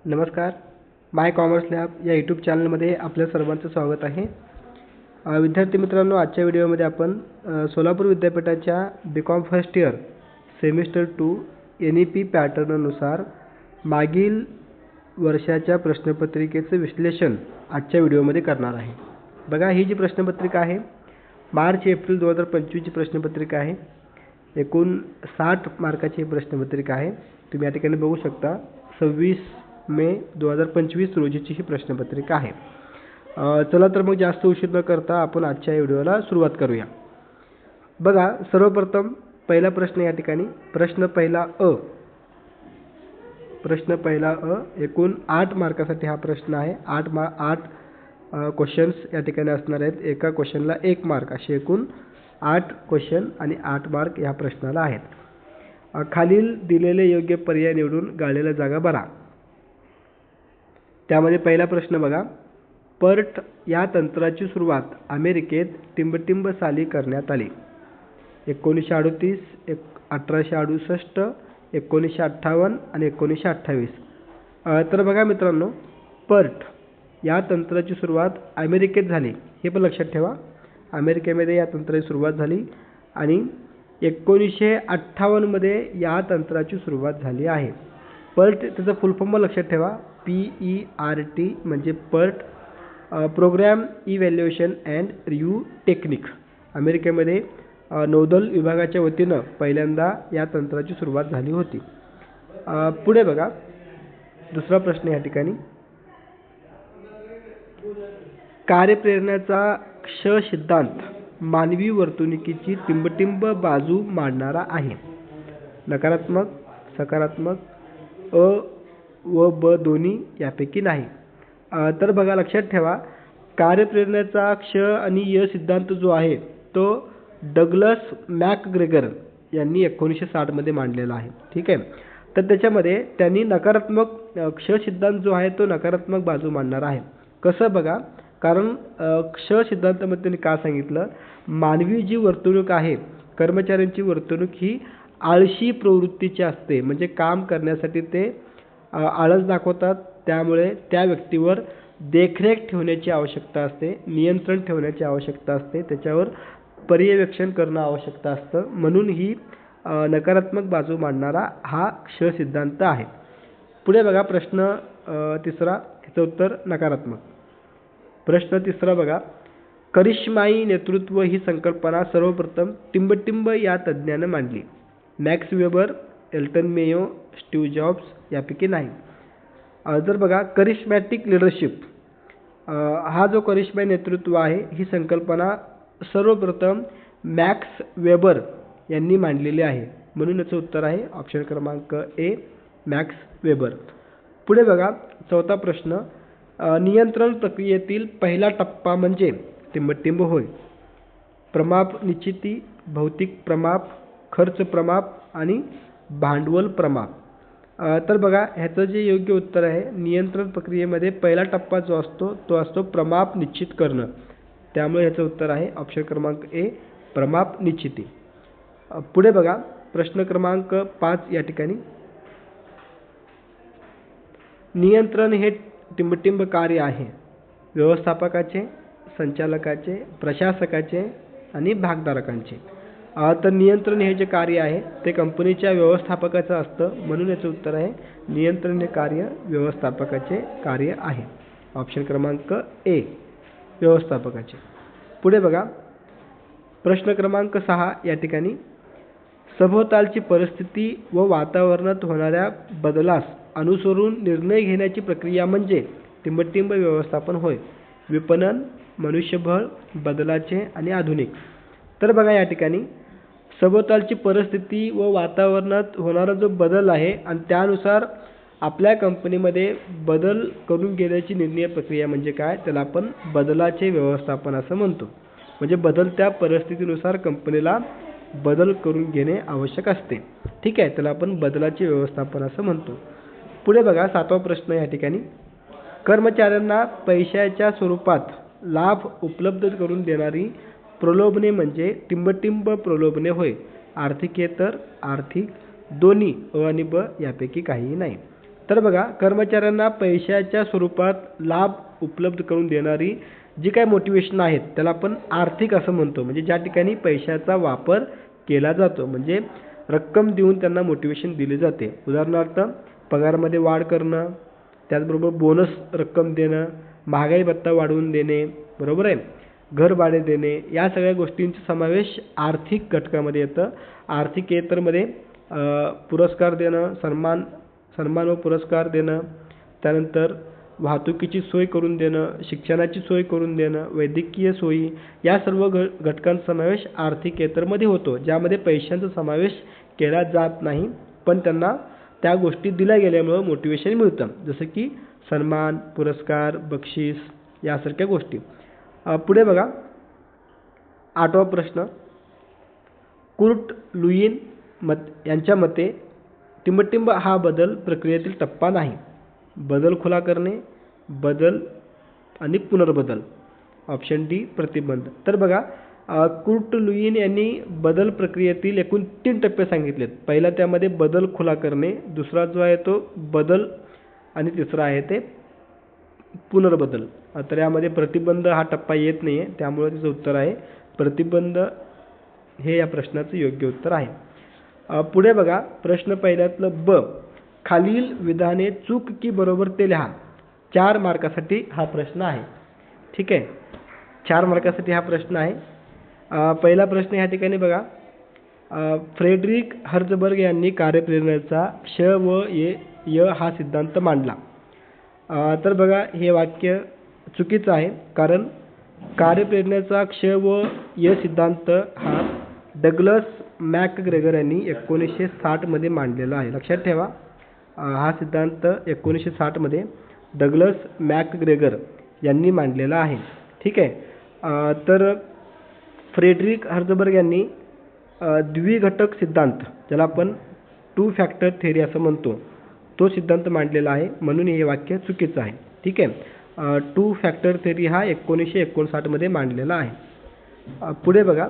नमस्कार. माय commerce lab या YouTube चॅनलमध्ये आपल्या सर्वांचं स्वागत आहे. विद्यार्थी मित्रांनो, आजच्या व्हिडिओमध्ये आपण सोलापूर विद्यापीठाच्या BCom first year semester 2 NEP पॅटर्ननुसार मागील वर्षाच्या प्रश्नपत्रिकेचं विश्लेषण आजच्या व्हिडिओमध्ये करणार आहे. बघा, ही जी प्रश्नपत्रिका आहे मार्च-एप्रिल 2025 ची प्रश्नपत्रिका आहे. एकूण 60 मार्काची प्रश्नपत्रिका आहे. तुम्ही या ठिकाणी बघू शकता 26 मे 2025 रोजीची ही प्रश्नपत्रिका आहे. चला तर मग जास्त उशीर न करता आपण आजच्या व्हिडिओला सुरुवात करूया. बघा, सर्वप्रथम पहिला प्रश्न या ठिकाणी प्रश्न पहिला अ एकूण 8 मार्कासाठी हा प्रश्न आहे. 8 क्वेश्चन्स या ठिकाणी असणार आहेत. एका क्वेश्चनला 1 मार्क असे एकूण 8 क्वेश्चन आणि 8 मार्क या प्रश्नाला आहेत. खालील दिलेले योग्य पर्याय निवडून गाळलेल्या जागा भरा. त्यामध्ये पहिला प्रश्न बघा, पर्ट या तंत्राची सुरुवात अमेरिकेत टिंबटिंब साली करण्यात आली. 1938, 1868, 1958 आणि 1928. तर बघा मित्रांनो, पर्ट या तंत्राची सुरुवात अमेरिकेत झाली, हे पण लक्षात ठेवा. अमेरिकेमध्ये या तंत्राची सुरुवात झाली आणि 1958 मध्ये या तंत्राची सुरुवात झाली आहे. पर्ट त्याचा फुल फॉर्म लक्षात ठेवा, PERT म्हणजे PERT program evaluation and review technique. अमेरिकेमध्ये नौदल विभागाच्या वतीनं पहिल्यांदा या तंत्राची सुरुवात झाली होती. पुढे बघा, दुसरा प्रश्न या ठिकाणी, कार्यप्रेरणेचा क्ष सिद्धांत मानवी वर्तणुकीची टिंबटिंब बाजू मांडणारा आहे. नकारात्मक, सकारात्मक, अ व ब दोन्ही यापैकी नाही. तर बघा, लक्षात ठेवा, कार्यप्रेरणेचा क्ष आणि य सिद्धांत जो आहे तो डग्लस मॅकग्रेगर यांनी 1960 मध्ये मांडलेला आहे. ठीक आहे. तर त्याच्यामध्ये त्यांनी नकारात्मक क्ष सिद्धांत जो आहे तो नकारात्मक बाजू मांडणार आहे. कसं बघा, कारण क्ष सिद्धांतामध्ये त्यांनी का सांगितलं, मानवी जी वर्तणूक आहे, कर्मचाऱ्यांची वर्तणूक ही आळशी प्रवृत्तीची असते. म्हणजे काम करण्यासाठी ते आळस दाखवतात. त्यामुळे त्या व्यक्तीवर देखरेख ठेवण्याची आवश्यकता असते, नियंत्रण ठेवण्याची आवश्यकता असते, त्याच्यावर पर्यवेक्षण करणं आवश्यकता असतं. म्हणून ही नकारात्मक बाजू मांडणारा हा क्ष सिद्धांत आहे. पुढे बघा, प्रश्न तिसरा, ह्याचं उत्तर नकारात्मक. प्रश्न तिसरा बघा, करिश्माई नेतृत्व ही संकल्पना सर्वप्रथम टिंबटिंब या तज्ज्ञानं मांडली. Max Weber, Elton Mayo, Steve Jobs यापैकी नाही. जर बघा, करिश्मॅटिक लिडरशिप हा जो करिश्माई नेतृत्व आहे ही संकल्पना सर्वप्रथम मॅक्स वेबर यांनी मांडलेली आहे. म्हणून याचं उत्तर आहे ऑप्शन क्रमांक ए, मॅक्स वेबर. पुढे बघा, चौथा प्रश्न, नियंत्रण प्रक्रियेतील पहिला टप्पा म्हणजे टिंबटिंब होय. प्रमाप निश्चिती, भौतिक प्रमाप, खर्च प्रमाप आणि भांडवल प्रमाप. तर बघा, ह्याचं जे योग्य उत्तर आहे, नियंत्रण प्रक्रियेमध्ये पहिला टप्पा जो असतो तो असतो प्रमाप निश्चित करणं. त्यामुळे ह्याचं उत्तर आहे ऑप्शन क्रमांक ए, प्रमाप निश्चिती. पुढे बघा, प्रश्न क्रमांक 5 या ठिकाणी, नियंत्रण हे टिंबटिंब कार्य आहे व्यवस्थापकाचे, संचालकाचे, प्रशासकाचे आणि भागधारकांचे. तर नियंत्रण हे जे कार्य आहे ते कंपनीच्या व्यवस्थापकाचं असतं. म्हणून याचं उत्तर आहे नियंत्रण हे कार्य व्यवस्थापकाचे कार्य आहे. ऑप्शन क्रमांक ए, व्यवस्थापकाचे. पुढे बघा, प्रश्न क्रमांक 6 या ठिकाणी, सभोवतालची परिस्थिती व वातावरणात होणाऱ्या बदलास अनुसरून निर्णय घेण्याची प्रक्रिया म्हणजे टिंबटिंब व्यवस्थापन होय. विपणन, मनुष्यबळ, बदलाचे आणि आधुनिक. तर बघा, या ठिकाणी सभोवतालची परिस्थिती व वातावरणात होणारा जो बदल आहे आणि त्यानुसार आपल्या कंपनीमध्ये बदल करून घेण्याची निर्णय प्रक्रिया म्हणजे काय, त्याला आपण बदलाचे व्यवस्थापन असं म्हणतो. म्हणजे बदलत्या परिस्थितीनुसार कंपनीला बदल करून घेणे आवश्यक असते. ठीक आहे, त्याला आपण बदलाचे व्यवस्थापन असं म्हणतो. पुढे बघा, 7वा प्रश्न या ठिकाणी, कर्मचाऱ्यांना पैशाच्या स्वरूपात लाभ उपलब्ध करून देणारी प्रलोभने म्हणजे टिंबटिंब प्रलोभने होय. आर्थिकेतर, आर्थिक, दोन्ही अ आणि ब यापैकी काहीही नाही. तर बघा, कर्मचाऱ्यांना पैशाच्या स्वरूपात लाभ उपलब्ध करून देणारी जी काही मोटिवेशन आहेत त्याला आपण आर्थिक असं म्हणतो. म्हणजे ज्या ठिकाणी पैशाचा वापर केला जातो, म्हणजे रक्कम देऊन त्यांना मोटिवेशन दिले जाते. उदाहरणार्थ पगारामध्ये वाढ करणं, त्याचबरोबर बोनस रक्कम देणं, महागाई भत्ता वाढवून देणे, बरोबर आहे, घर भाडे देणे, या सगळ्या गोष्टींचा समावेश आर्थिक घटकामध्ये येतं. आर्थिकेतरमध्ये पुरस्कार देणं, सन्मान व पुरस्कार देणं, त्यानंतर वाहतुकीची सोय करून देणं, शिक्षणाची सोय करून देणं, वैद्यकीय सोयी, या सर्व घटकांचा समावेश आर्थिकेतरमध्ये होतो, ज्यामध्ये पैशांचा समावेश केला जात नाही, पण त्यांना त्या गोष्टी दिल्या गेल्यामुळं मोटिवेशन मिळतं, जसं की सन्मान, पुरस्कार, बक्षीस, यासारख्या गोष्टी. पुढे बघा, 8वा प्रश्न. कुर्ट लुईन यांच्या मते टिंबटिंब हा बदल प्रक्रियेतील टप्पा नाही. बदल खुला करणे, बदल आणि पुनर्बदल. ऑप्शन डी प्रतिबंध. तर बघा, कुर्ट लुईन यांनी बदल प्रक्रियेतील एकूण 3 टप्पे सांगितलेत. पहिला त्यामध्ये बदल खुला करणे, दुसरा जो आहे तो बदल, आणि तिसरा आहे ते पुनर्बदल. तर यामध्ये प्रतिबंध हा टप्पा येत नाही आहे, त्यामुळे त्याचं उत्तर आहे प्रतिबंध, हे या प्रश्नाचं योग्य उत्तर आहे. पुढे बघा, प्रश्न पहिल्यातलं ब. खालील विधाने चूक की बरोबर ते लिहा. 4 मार्कासाठी हा प्रश्न आहे. ठीक आहे, 4 मार्कासाठी हा प्रश्न आहे. पहिला प्रश्न या ठिकाणी बघा, फ्रेडरिक हर्झबर्ग यांनी कार्यप्रेरणेचा क्ष व य हा सिद्धांत मांडला. तर बघा, हे वाक्य चुकीचं आहे, कारण कार्यप्रेरणेचा क्ष व य सिद्धांत हा डग्लस मॅकग्रेगर यांनी 1960 मध्ये मांडलेला आहे. लक्षात ठेवा, हा सिद्धांत 1960 डग्लस मॅकग्रेगर यांनी मांडलेला आहे. ठीक आहे. तर फ्रेडरिक हर्झबर्ग यांनी द्विघटक सिद्धांत, ज्याला आपण 2 फॅक्टर थेअरी असं म्हणतो, तो सिद्धांत मांडलेला आहे, म्हणून हे वाक्य चुकीचं आहे. ठीक आहे. 2 फॅक्टर थेअरी हा 1959 मध्ये मांडलेला आहे. पुढे बघा,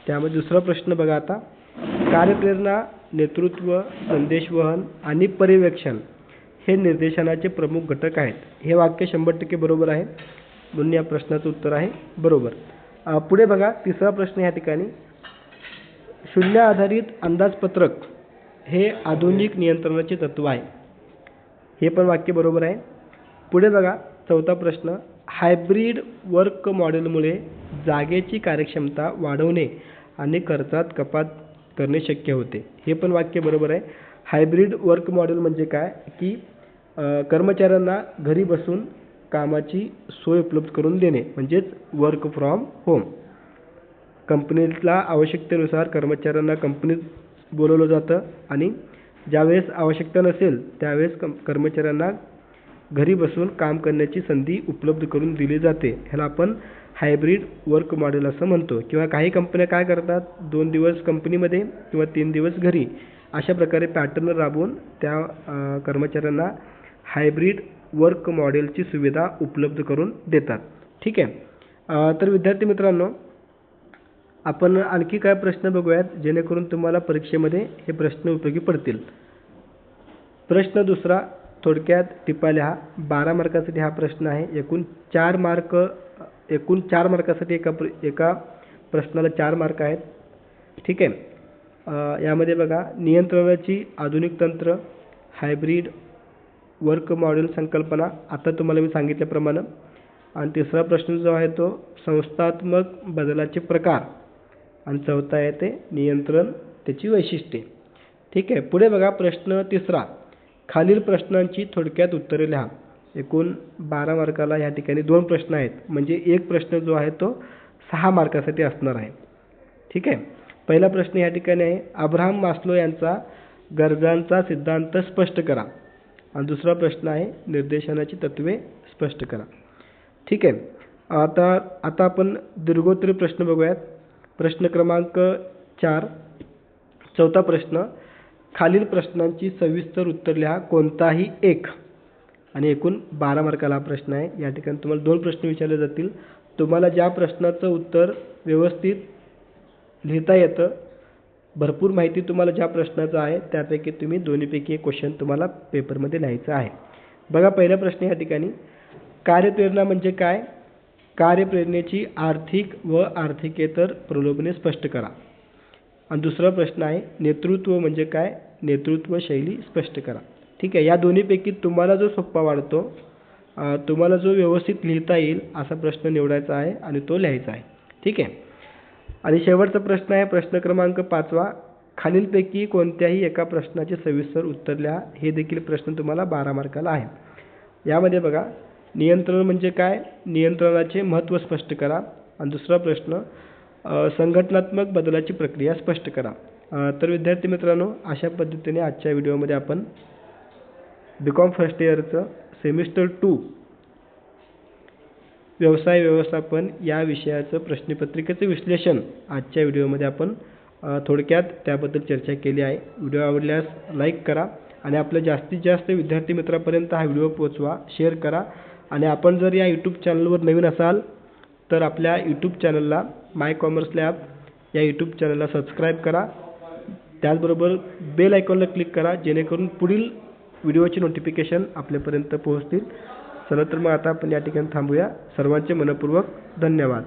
त्यामध्ये दुसरा प्रश्न बघा आता. कार्यप्रेरणा, नेतृत्व, संदेशवहन आणि पर्यवेक्षण हे निर्देशनाचे प्रमुख घटक आहेत. हे वाक्य 100% बरोबर आहे, म्हणून या प्रश्नाचं उत्तर आहे बरोबर. पुढे बघा, तिसरा प्रश्न या ठिकाणी. शून्य आधारित अंदाजपत्रक हे आधुनिक नियंत्रणाचे तत्व आहे. हे पण वाक्य बरोबर आहे. पुढे बघा, चौथा प्रश्न. हायब्रिड वर्क मॉडेलमुळे जागेची कार्यक्षमता वाढवणे आणि खर्चात कपात करणे शक्य होते. हे पण वाक्य बरोबर आहे. हायब्रिड वर्क मॉडेल म्हणजे काय, की कर्मचाऱ्यांना घरी बसून कामाची सोय उपलब्ध करून देणे, म्हणजेच वर्क फ्रॉम होम. कंपनीला आवश्यकतेनुसार कर्मचाऱ्यांना कंपनीत बोलवलं जातं, आणि ज्यावेळेस आवश्यकता नसेल त्यावेळेस कर्मचाऱ्यांना घरी बसून काम करण्याची संधी उपलब्ध करून दिली जाते. ह्याला आपण हायब्रिड वर्क मॉडेल असं म्हणतो. किंवा काही कंपन्या काय करतात, 2 दिवस कंपनीमध्ये किंवा 3 दिवस घरी, अशा प्रकारे पॅटर्न राबवून त्या कर्मचाऱ्यांना हायब्रिड वर्क मॉडेलची सुविधा उपलब्ध करून देतात. ठीक आहे. तर विद्यार्थी मित्रांनो, आपण आणखी काय प्रश्न बघूयात, जेणेकरून तुम्हाला परीक्षेमध्ये हे प्रश्न उपयोगी पडतील. प्रश्न दुसरा, थोडक्यात टिपा लिहा. 12 मार्कासाठी हा प्रश्न आहे. एकूण 4 मार्कासाठी एका प्रश्नाला 4 मार्क आहेत. ठीक आहे. यामध्ये बघा, नियंत्रणाची आधुनिक तंत्र, हायब्रिड वर्क मॉडेल संकल्पना, आता तुम्हाला मी सांगितल्याप्रमाणे. आणि तिसरा प्रश्न जो आहे तो संस्थात्मक बदलाचे प्रकार, आणि चौथा आहे ते नियंत्रण, त्याची वैशिष्ट्ये. ठीक आहे. पुढे बघा, प्रश्न तिसरा. खालील प्रश्नांची थोडक्यात उत्तरे लिहा. एकूण 12 मार्काला या ठिकाणी 2 प्रश्न आहेत, म्हणजे एक प्रश्न जो आहे तो 6 मार्कासाठी असणार आहे. ठीक आहे. पहिला प्रश्न या ठिकाणी आहे, अब्राहम मास्लो यांचा गरजांचा सिद्धांत स्पष्ट करा. आणि दुसरा प्रश्न आहे, निर्देशनाची तत्वे स्पष्ट करा. ठीक आहे. आता आपण दीर्घोत्तरी प्रश्न बघूयात. प्रश्न क्रमांक 4. चौथा प्रश्न, खालील प्रश्नांची सविस्तर उत्तर लिहा, कोणताही एक. आणि एकूण 12 मार्काला हा प्रश्न आहे. या ठिकाणी तुम्हाला 2 प्रश्न विचारले जातील. तुम्हाला ज्या प्रश्नाचं उत्तर व्यवस्थित लिहिता येतं भरपूर माहिती तुम्हाला ज्या प्रश्नाचं आहे त्यापैकी तुम्ही दोन्हीपैकी एक क्वेश्चन तुम्हाला पेपरमध्ये लिहायचं आहे. बघा पहिला प्रश्न या ठिकाणी, कार्यप्रेरणा म्हणजे काय? कार्यप्रेरणेची आर्थिक व आर्थिकेतर प्रलोभने स्पष्ट करा. आणि दुसरा प्रश्न आहे, नेतृत्व म्हणजे काय? नेतृत्व शैली स्पष्ट करा. ठीक आहे, या दोन्हीपैकी तुम्हाला जो सोपा वाटतो, तुम्हाला जो व्यवस्थित लिहिता येईल असा प्रश्न निवडायचा आहे आणि तो लिहायचा आहे. ठीक आहे. आणि शेवटचा प्रश्न आहे प्रश्न क्रमांक 5वा, खालीलपैकी कोणत्याही एका प्रश्नाचे सविस्तर उत्तर लिहा. हे देखील प्रश्न तुम्हाला 12 मार्काला आहे. यामध्ये बघा, नियंत्रण म्हणजे काय? नियंत्रणाचे महत्त्व स्पष्ट करा. आणि दुसरा प्रश्न, संघटनात्मक बदलाची प्रक्रिया स्पष्ट करा. तर विद्यार्थी मित्रांनो, अशा पद्धतीने आजच्या व्हिडिओमध्ये आपण BCom फर्स्ट इयरचं सेमिस्टर 2 व्यवसाय व्यवस्थापन या विषयाचं प्रश्नपत्रिकेचं विश्लेषण आजच्या व्हिडिओमध्ये आपण थोडक्यात त्याबद्दल चर्चा केली आहे. व्हिडिओ आवडल्यास लाईक करा आणि आपल्या जास्तीत जास्त विद्यार्थी मित्रांपर्यंत हा व्हिडिओ पोहोचवा, शेअर करा. आणि आपण जर या यूट्यूब चॅनलवर नवीन असाल तर आपल्या यूट्यूब चॅनलला माय कॉमर्स लॅब या यूट्यूब चॅनलला सबस्क्राईब करा. त्याचबरोबर बेल आयकॉनला क्लिक करा, जेणेकरून पुढील व्हिडिओचे नोटिफिकेशन आपल्यापर्यंत पोहोचतील. चला तर मग आता आपण या ठिकाणी थांबूया. सर्वांचे मनःपूर्वक धन्यवाद.